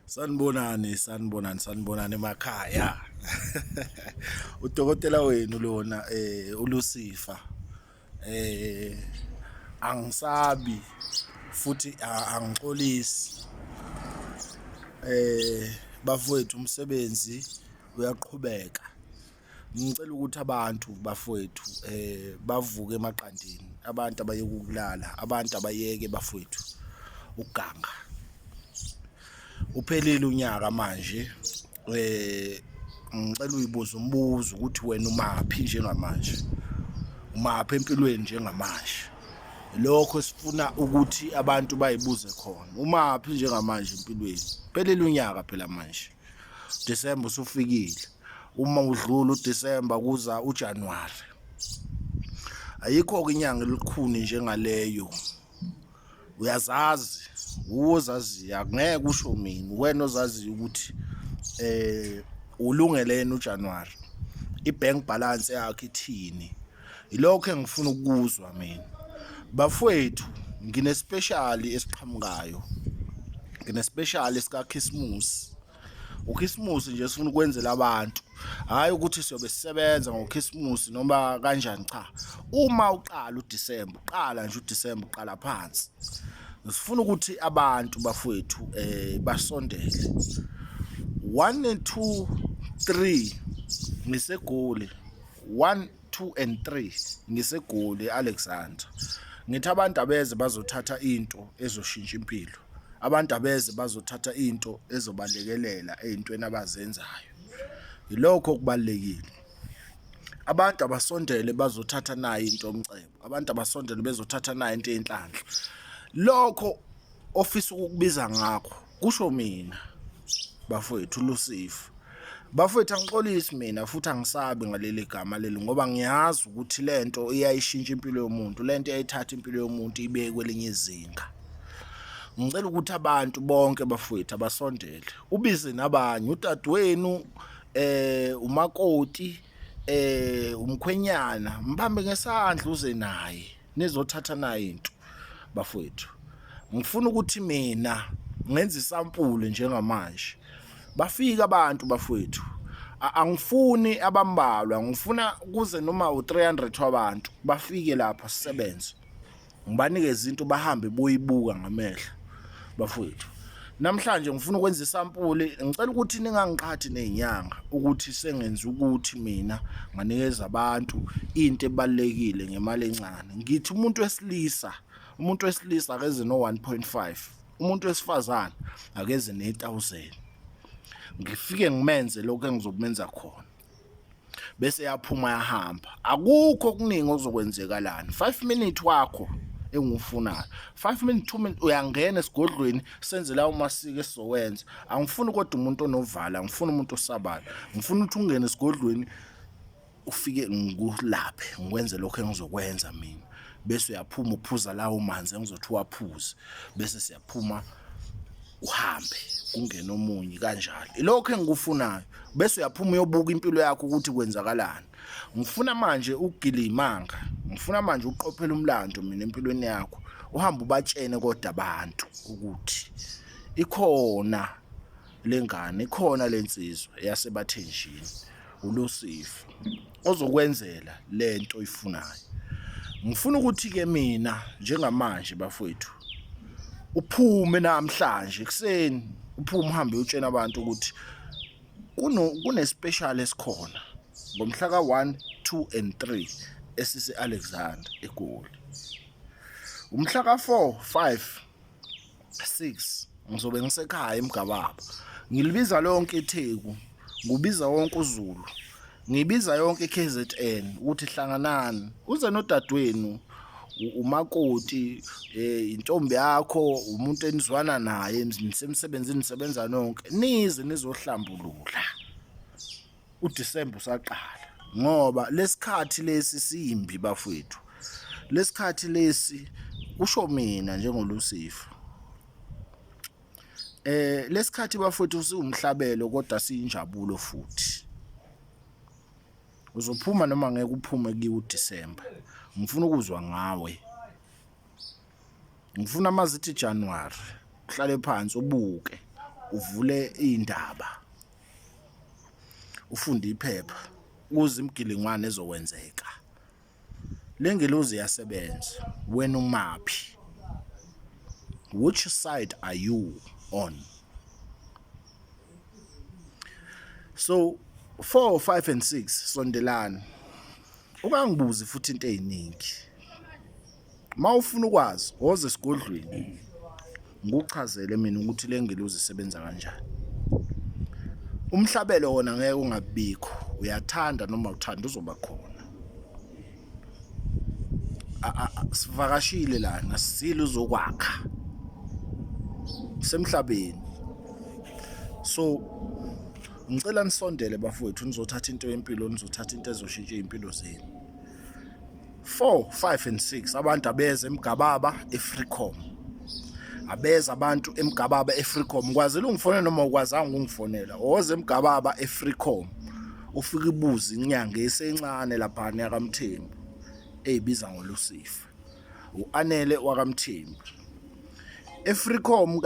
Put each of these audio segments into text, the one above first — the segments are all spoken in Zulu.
Sanibonani emakhaya. Udokotela wenu lona uLucifer angisabi futhi angixolisi. Bafowethu umsebenzi uyaqhubeka. Ngicela ukuthi abantu bafowethu bavuke emaqandini, abantu abayeke ukulala, abantu abayeke bafowethu ukuganga. Uphelile unyaka manje, ngicela uyibuze umbuzo ukuthi wena umaphi njengamanje, umaphi empilweni njengamanje. Lokho sifuna ukuthi abantu bayibuze khona, umaphi njengamanje empilweni. Phelile unyaka phela manje, December usufikile. Uma udlula uDecember kuza uJanuary, ayikho inyanga elikhuni njengaleyo. Uyazazi uzazi, angeke usho mina, wena ozazi ukuthi ulungelene uJanuary, ibank balance yakhe ithini. Ilokho engifuna ukuzwa mina. Bafowethu ngine special esiqhamukayo, ngine special esika Christmas. uChristmas nje sifuna ukwenzela abantu, hayi ukuthi siyobe sisebenza ngoChristmas noma kanjani. Cha, uma uqala uDecember, qala nje uDecember, uqala phansi. Sifuna ukuthi abantu bafowethu basondele 1 and 2 3 ngisegoli, 1 2 and 3 ngisegoli Alexandra. Ngithi abantu abeze bazothatha into ezoshintsha impilo, abantu abeze bazothatha into ezobalekelela ezintweni abazenzayo. Yilokho kubalekile. Abantu abasondele bazothatha nayo into omcebo, abantu abasondele bezothatha nayo into Yenhlanhla. Lokho ofisa ukukubiza ngakho kusho mina bafowethu Lucifer. Bafowethu angixolisi mina futhi angisabi ngaleli gama leli, ngoba ngiyazi ukuthi lento iyayishintsha impilo yomuntu, lento iyayithatha impilo yomuntu ibeke kwelinye izinga. Ngicela ukuthi abantu bonke bafowethu abasondele, ubize nabanye, udadewenu, umakoti, umkhwenyana, mbambe ngesandla uze naye nizothatha naye into. Bafowethu ngifuna ukuthi mina ngenze isampule njengamanje. Bafika abantu bafowethu, angifuni abambalwa, ngifuna kuze noma u300 wabantu bafike lapha sisebenze, ngibanikeze izinto bahambe boyibuka ngamehlo. Bafowethu namhlanje ngifuna ukwenza isampule, ngicela ukuthi ningangiqhathi nezinyanga ukuthi sengenza ukuthi mina nganikeza abantu into ebalekile ngemali encane. Ngithi umuntu wesilisa akeze no 1.5, umuntu wesifazane akeze ne1000. Ngifike ngimenze lokho engizokumenza khona, bese yaphuma yahamba. Akukho okuningi okuzokwenzekalana. 5 minutes wakho engifunayo, 5 minutes 2 minutes uyangena esigodlweni senze lawo masiko esizowenza. Angifuni kodwa umuntu onovala, ngifuna umuntu osabayo. Ngifuna ukuthi ungene esigodlweni ufike ngikulaphe, ngikwenze lokho engizokwenza mina. Bese uyaphuma uphuza lawo manzi engizothi waphuze, bese siyaphuma uhambe kungena omunye kanjalo. Ilokho engikufunayo. Bese uyaphuma uyobuka impilo yakho ukuthi kwenzakalani. Ngifuna manje ugilimanga, ngifuna manje uqophela umlando mina empilweni yakho, uhamba ubatshene kodwa abantu ukuthi ikhona lengane, ikhona lensizwa yasebathenjini, uLucifer, ozokwenzela lento oyifunayo. Ngifuna ukuthi ke mina njengamanje bafowethu uphume namhlanje ekseni, uphume uhambe utshena abantu ukuthi kune special esikhona ngomhla ka1 2 and 3 esise Alexandra eGoli. Umhla ka4 5 6 ngizobe ngisekhaya umgababa. Ngilibiza lonke iTheku, ngubiza wonke uZulu, ngibiza yonke iKZN ukuthi hlanganani, uze nodadewenu, umakoti, intombi yakho, umuntu enizwana naye nisemsebenzini nisebenza nonke, nize nizohlambulula. uDecember usaqala, ngoba lesikhathi lesi simbi bafowethu. Lesikhathi lesi usho mina njengolucifer, lesikhathi bafowethu siwumhlabelo kodwa siyinjabulo futhi. Uzophuma noma ngeke uphume kuDecember. Ngifuna ukuzwa ngawe, ngifuna mazithi January uhlale phansi ubuke uvule indaba ufunde iphepha ukuze imgilingwane ezokwenzeka. Le ngelozi iyasebenza. Wena umaphi? Which side are you on? So 4, 5 and 6 sondelana. Ukangibuzi futhi into eziningi. Mawufuna ukwazi woze esigodlweni. Ngikuchazele mina ukuthi le ngelozi isebenza kanjani. Umhlabelo wona ngeke ungabikho. Uyathanda noma uthanda uzoba khona. Sivakashile la nasizile uzokwakha semhlabeni. So ngicela nisondele bafowethu nizothatha into yempilo, nizothatha into ezoshintsha impilo zenu. 4, 5 and 6 abantu abeze umgababa eFreecom. Abeza abantu emgababa eFreecom. Kwazela ungifonela noma ukwazanga ungifonela. Woze emgababa eFreecom. Ufike ibuza inyanga esencane lapha naka Mthembu. Eyibiza ngoLucifer. Anele wakaMthembu. eFreecom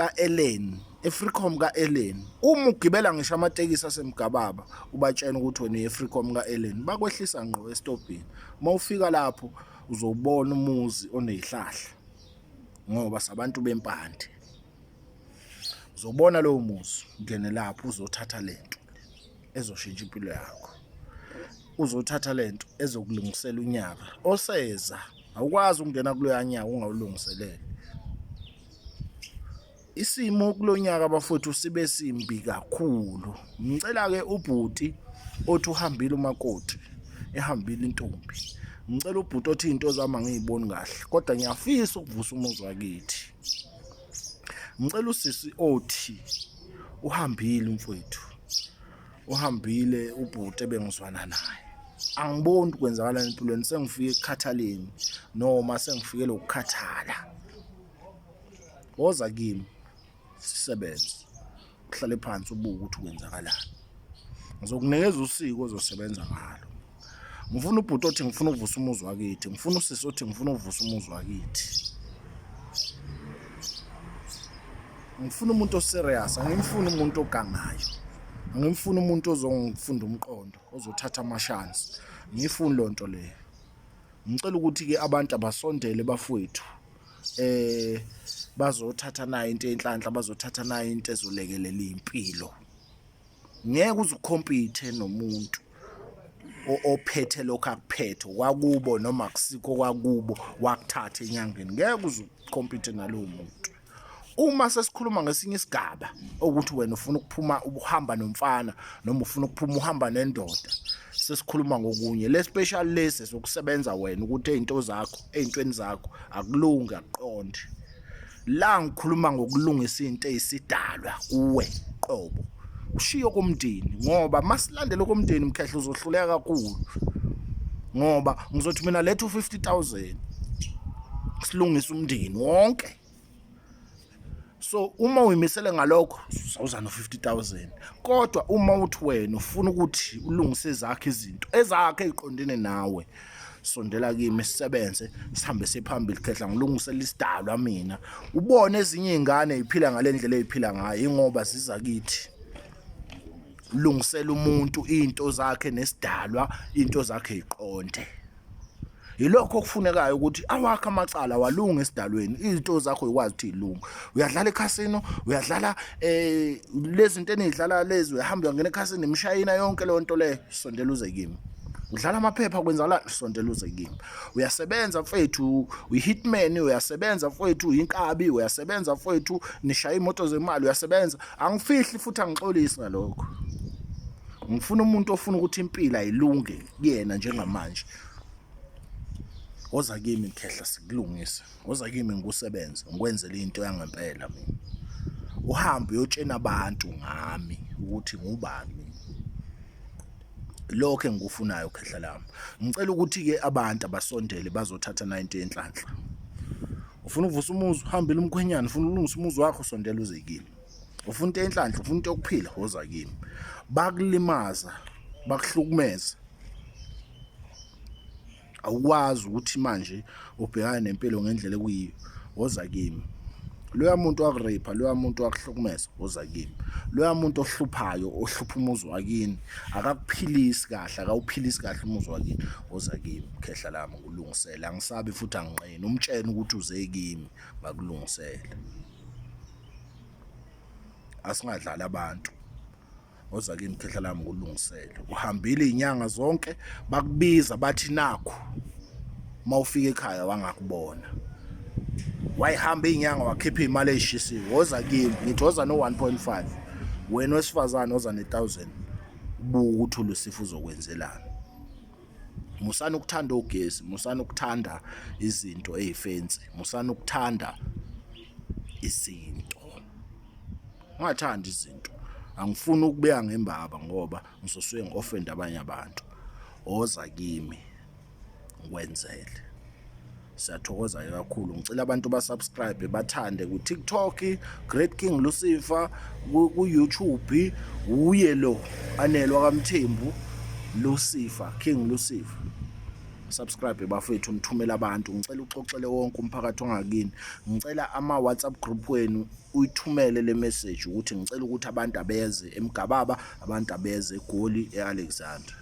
ka-Ellen. Uma ugibela ngisho amatekisi asemgababa ubatshena ukuthi wena eFreecom ka-Ellen bakwehlisa ngqo estopini. Mawufika lapho uzobona umuzi onezihlahla ngoba sabantu bempande. Uzobona lowo muzi, ngene lapho uzothatha lento ezoshintsha impilo yakho. Uzothatha lento ezokulungisela unyaka oseza. Awukwazi ukungena kuloya nyaka ungawulungiselele. Isimo kulonyaka bafowethu sibe simbi kakhulu. Ngicela ke ubhuti othi uhambile umakoti, ehambile intombi. Ngicela ubhuti othi into zami angiziboni kahle, kodwa ngiyafisa ukuvusa umuzi wakithi. Ngicela usisi othi uhambile umfowethu. Uhambile ubhuti ebengizwana naye. Angiboni ukwenzakala empilweni, sengifike ekukhathaleni noma sengifike lokukhathala. Woza kimi sisebenze. Uhlale phansi ubuke ukuthi kwenzakalani. Ngizokunikeza usiko ozosebenza ngalo. Ngifuna ubhuti othi ngifuna ukuvusa umuzi wakithi. Ngifuna usisi othi ngifuna ukuvusa umuzi wakithi. Ngifuna umuntu oserious, angimfuni umuntu ogangayo. Angimfuni umuntu ozongifunda umqondo, ozothatha amashansi. Ngifuni lonto leyo. Ngicela ukuthi ke abantu abasondele bafowethu. Bazothatha nayo into Yenhlanhla, bazothatha nayo into ezolekelela impilo. Ngeke uzukhompithe nomuntu ophethe lokho akuphethe kwakubo noma akusikho kwakubo wakuthatha enyangeni. Ngeke uzukhompithe nalowo muntu. Uma sesikhuluma ngesinye isigaba ukuthi wena ufuna ukuphuma uhamba nomfana noma ufuna ukuphuma uhamba nendoda, sesikhuluma ngokunye. Le special lesi sokusebenza wena ukuthi ezintweni zakho akulunga aqonde. La ngikhuluma ngokulungisa into ezisidalwa kuwe qobo. Ushiyo komndeni ngoba masilandele komndeni mkhehlo uzohluleka kakhulu. Ngoba ngizothi mina letha u50,000 silungisa umndeni wonke. So uma uyimisele ngalokho uzawuza no50,000. Kodwa uma uthi wena ufuna ukuthi ulungise ezakhe izinto ezakhe eziqondene nawe, sondela kimi sisebenze sihambe sephambili khehla ngilungisela isidalwa mina. Ubone ezinye izingane eziphila ngalendlela eziphila ngayo ingoba ziza kithi. Ulungisela umuntu into zakhe nesidalwa, into zakhe eziqonde. Yilokho okufunekayo ukuthi awakhe amacala walunga esidalweni, izinto zakho uyakwazi ukuthi izilunga. Uyadlala ekhasino, uyadlala lezi zinto enidlala lezi, uyahamba uyangena ekhasini imshayina yonke le nto le, sondela uze kimi. Udlala amaphepha kwenzakala, sondela uze kimi. Uyasebenza mfethu, uyihitman, uyasebenza mfethu, uyinkabi, uyasebenza mfethu, nishaya imoto zemali, uyasebenza. Angifihli futhi angixolisi ngalokho. Ngifuna umuntu ofuna ukuthi impilo ayilunge kuyena njengamanje. Woza kimi khehla sikulungise. Woza kimi ngikusebenze, ngikwenzele into yangempela mina. Uhambe uyotshena abantu ngami ukuthi ngubani. Lokho engikufunayo khehla lami. Ngicela ukuthi ke abantu abasondele bazothatha nayo into Yenhlanhla. Ufuna ukuvusa umuzi, uhambile umkhwenyana, ufuna ulungisa umuzi wakho, sondela uze kimi. Ufuna into Yenhlanhla, ufuna into yokuphila, woza kimi. Bakulimaza, bakuhlukumeza. Awukwazi ukuthi manje ubhekane nempilo ngendlela ekuyiyo, woza kimi. loya muntu wakurepha, loya muntu wakuhlukumeza oza kimi, loya muntu ohluphayo ohlupha umuzi wakini akakuphilisi kahle, akawuphilisi kahle umuzi wakini oza kimi, khehla lami ngikulungisele, angisabi futhi anginqeni, umtshene ukuthi uze kimi ngakulungisele. Asingadlala abantu, oza kimi khehla lami ngikulungisele. Uhambile izinyanga zonke bakubiza bathi nakho, mawufika ekhaya wangakubona, wayihamba izinyanga wakhipha imali ezishisiwe, woza kimi ngithi woza no 1.5, wena wesifazane oza ne1000, ubuka ukuthi uLucifer uzokwenzelana. Musana ukuthanda ogesi, musana ukuthanda izinto ezifensi, musana ukuthanda izinto, ungathanda izinto. Angifuni ukubeka ngembaba ngoba ngizosuke ngi-offend abanye abantu. Oza kimi ngikwenzele. Siyathokoza kakhulu, ngicela abantu basubscribe bathande ku-TikTok Great King Lucifer, ku-YouTube uye lo Anele wakamthembu Lucifer, King Lucifer. Subscribe bafethu, nithumela abantu, ngicela uxoxele wonke umphakathi ongakini, ngicela ama-WhatsApp group wenu uyithumele le message ukuthi ngicela ukuthi abantu abeze umgababa, abantu abeze eGoli e-Alexandra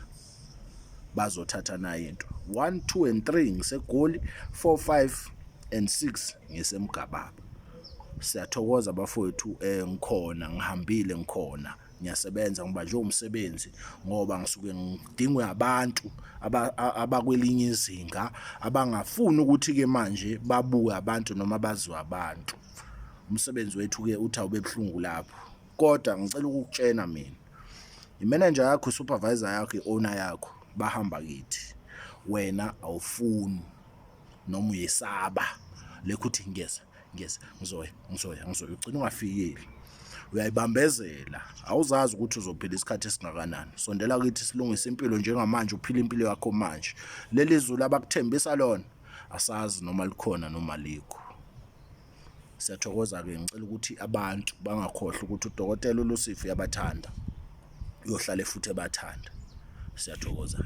bazothatha nayo into 1, 2 and 3 ngiseGoli, 4, 5 and 6 ngisemgababa. Siyathokoza bafowethu, ngikhona, ngihambile, ngikhona, ngiyasebenza, ngibanjwe umsebenzi ngoba ngisuke ngidingwe abantu abakwelinye izinga abangafuni ukuthi-ke manje babuke abantu noma baziwe abantu. Umsebenzi wethu-ke uthi awube buhlungu lapho, kodwa ngicela ukukutshena mina, imanager yakho, supervisor yakho, i-owner yakho bahamba kithi, wena awufuni noma uyesaba lekuthi ngiyeza ngizoya ugcina ungafikeli, uyayibambezela, awuzazi ukuthi uzophila isikhathi esingakanani. Sondela kithi silungise impilo njengamanje, uphila impilo yakho manje. Leli zulu abakuthembisa lona asazi noma likhona noma likho. Siyathokoza-ke, ngicela ukuthi abantu bangakhohlwa ukuthi udokotela uLucifer uyabathanda, uyohlale futhi ebathanda. Siyathokoza.